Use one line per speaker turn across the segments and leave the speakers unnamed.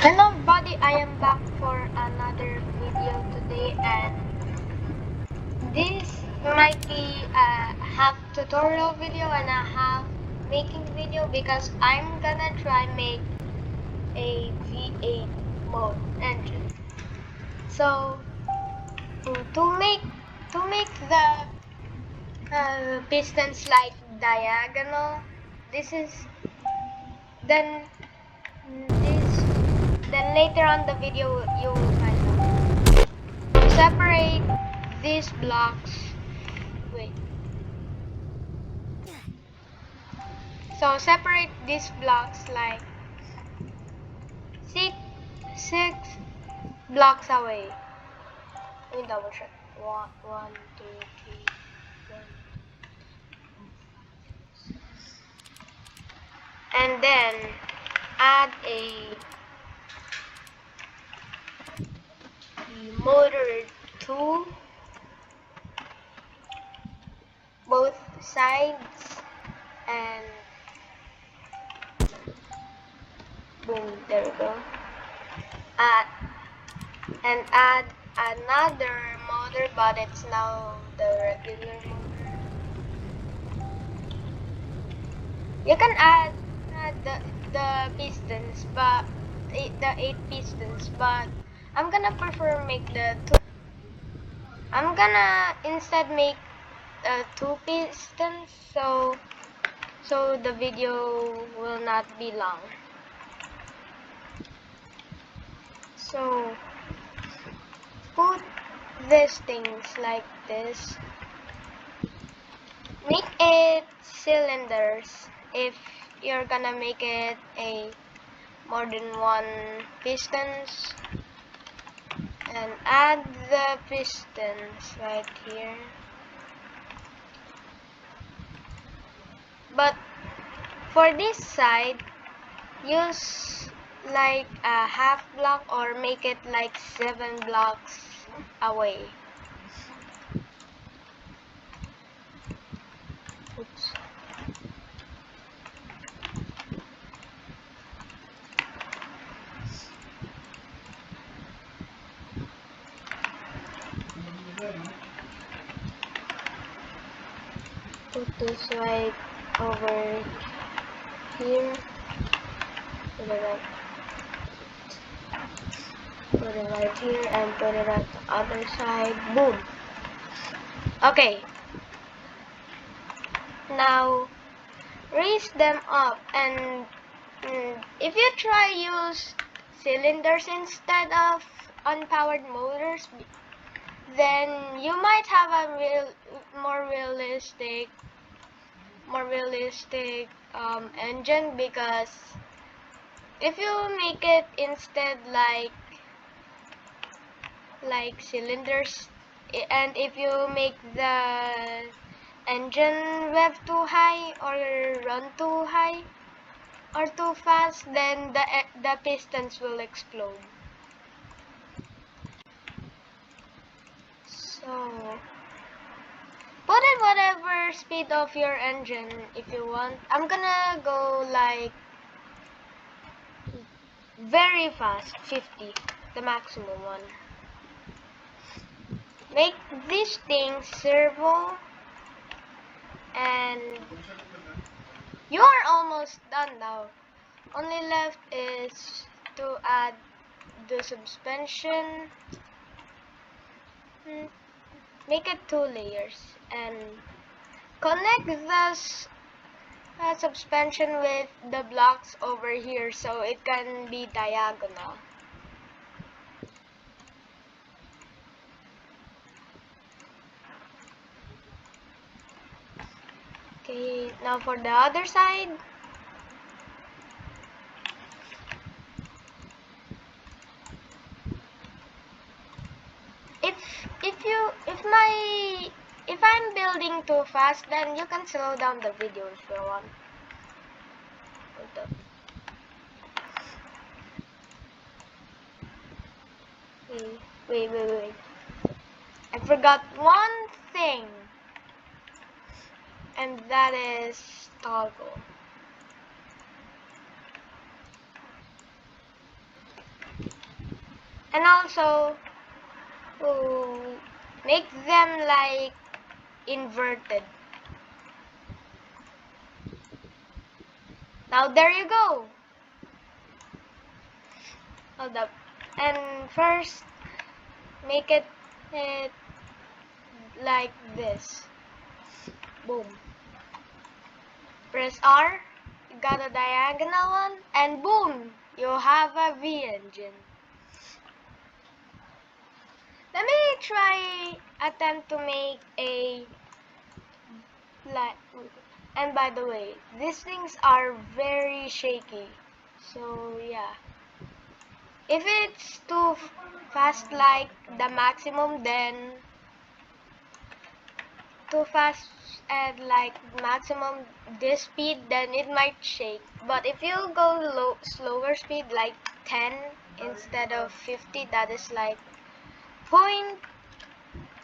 Hello everybody, I am back for another video today, and this might be a half tutorial video and a half making video because I'm gonna try make a V8 mode engine. So to make the pistons like diagonal, this is then this then later on the video you will find out. Separate these blocks. Wait. So separate these blocks like six blocks away. Let me double check. One, two, three, one. And then add a motor to both sides, and boom, there we go. Add another motor, but it's now the regular motor. You can add the pistons, but the 8 pistons, but I'm gonna prefer make the 2. I'm gonna instead make 2 pistons, so the video will not be long. So put these things like this. Make it cylinders if you're gonna make it a more than 1 pistons, and add the pistons right here. But for this side, use like a half block or make it like 7 blocks away. Oops. Put this right over here. Put it right here and put it at the other side. Boom. Okay. Now raise them up, and if you try use cylinders instead of unpowered motors, then you might have a more realistic engine, because if you make it instead like cylinders, and if you make the engine rev too high or run too high or too fast, then the pistons will explode. So put it whatever speed of your engine if you want. I'm gonna go like very fast, 50, the maximum one. Make this thing servo, and you are almost done now. Only left is to add the suspension. Make it 2 layers and connect the suspension with the blocks over here so it can be diagonal. Okay, now for the other side. If I'm building too fast, then you can slow down the video if you want. Wait. I forgot one thing, and that is toggle. And also make them like inverted. Now there you go. Hold up. And first make it like this. Boom. Press R, you got a diagonal one, and boom, you have a V engine. Let me try attempt to make a like, and by the way, these things are very shaky. So yeah, if it's too fast like the maximum, then too fast at like maximum this speed, then it might shake. But if you go slower speed like 10 instead of 50, that is like point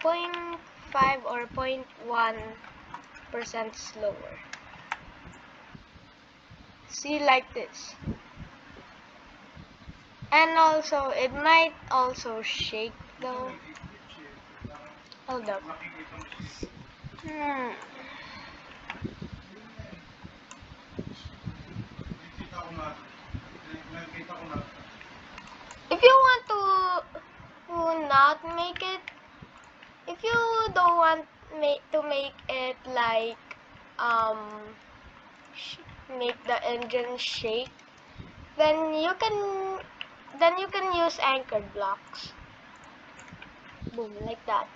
0.5 or 0.1% slower. See, like this. And also it might also shake though. Hold up. If you want to not make it, if you don't want to make it like make the engine shake, then you can use anchored blocks. Boom, like that.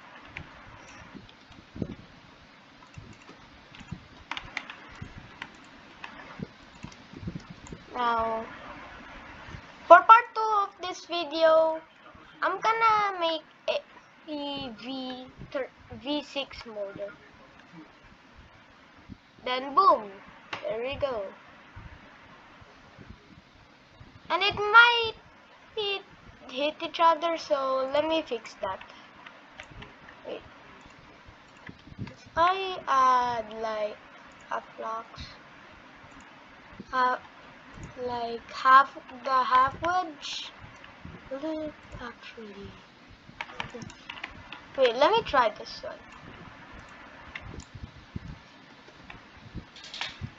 Now, for part 2 of this video, I'm gonna make a V6 motor. Then boom, there we go. And it might hit each other, so let me fix that. Wait. I add like half blocks. Like the half wedge. Actually. Wait, let me try this one.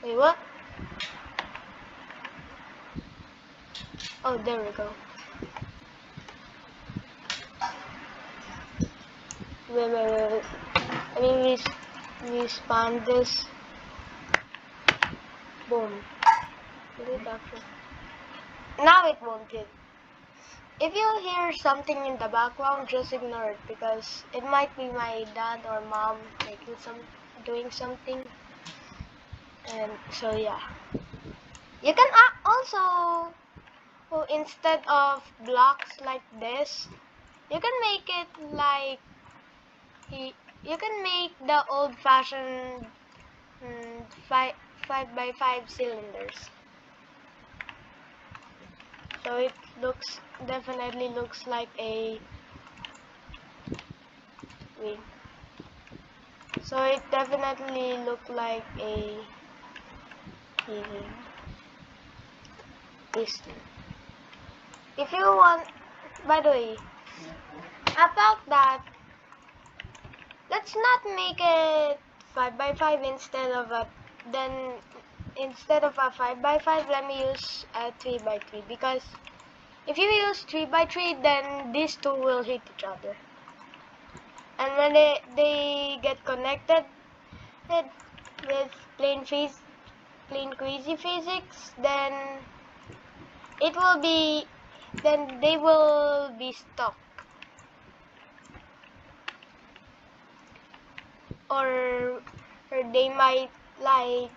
Wait, what? Oh, there we go. Wait. Let me respawn this. Boom. Now it won't hit. If you hear something in the background, just ignore it because it might be my dad or mom doing something. And so yeah. You can also, instead of blocks like this, you can make it like you can make the old-fashioned 5x5 cylinders. So it definitely looks like a wait. So it definitely looked like a piston. If you want, by the way, about that, let's not make it 5x5 instead of a 5x5, let me use a 3x3, because if you use 3x3, then these two will hit each other. And when they get connected with plain crazy physics, then they will be stuck. Or they might like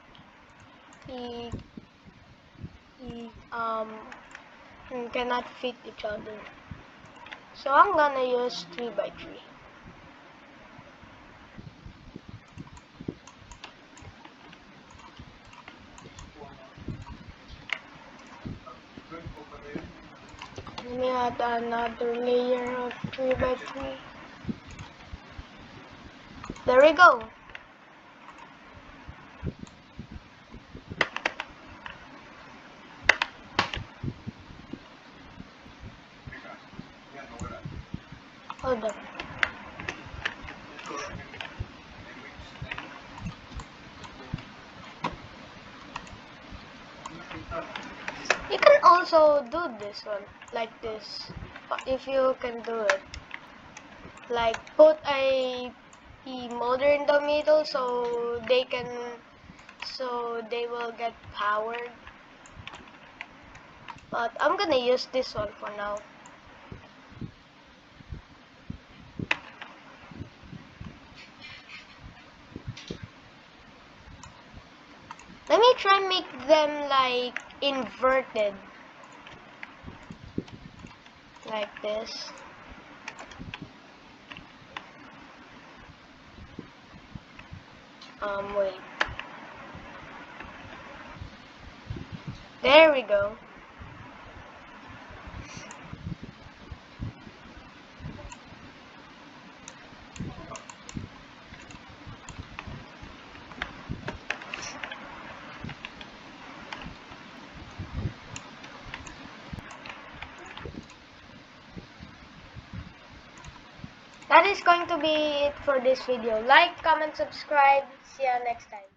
cannot fit each other. So I'm gonna use 3x3. Let me add another layer of 3x3. There we go. Hold on. You can also do this one, like this, if you can do it. Like put a motor in the middle so they will get powered. But I'm gonna use this one for now. Let me try and make them like inverted. Like this. Wait. There we go. That is going to be it for this video. Like, comment, subscribe. See ya next time.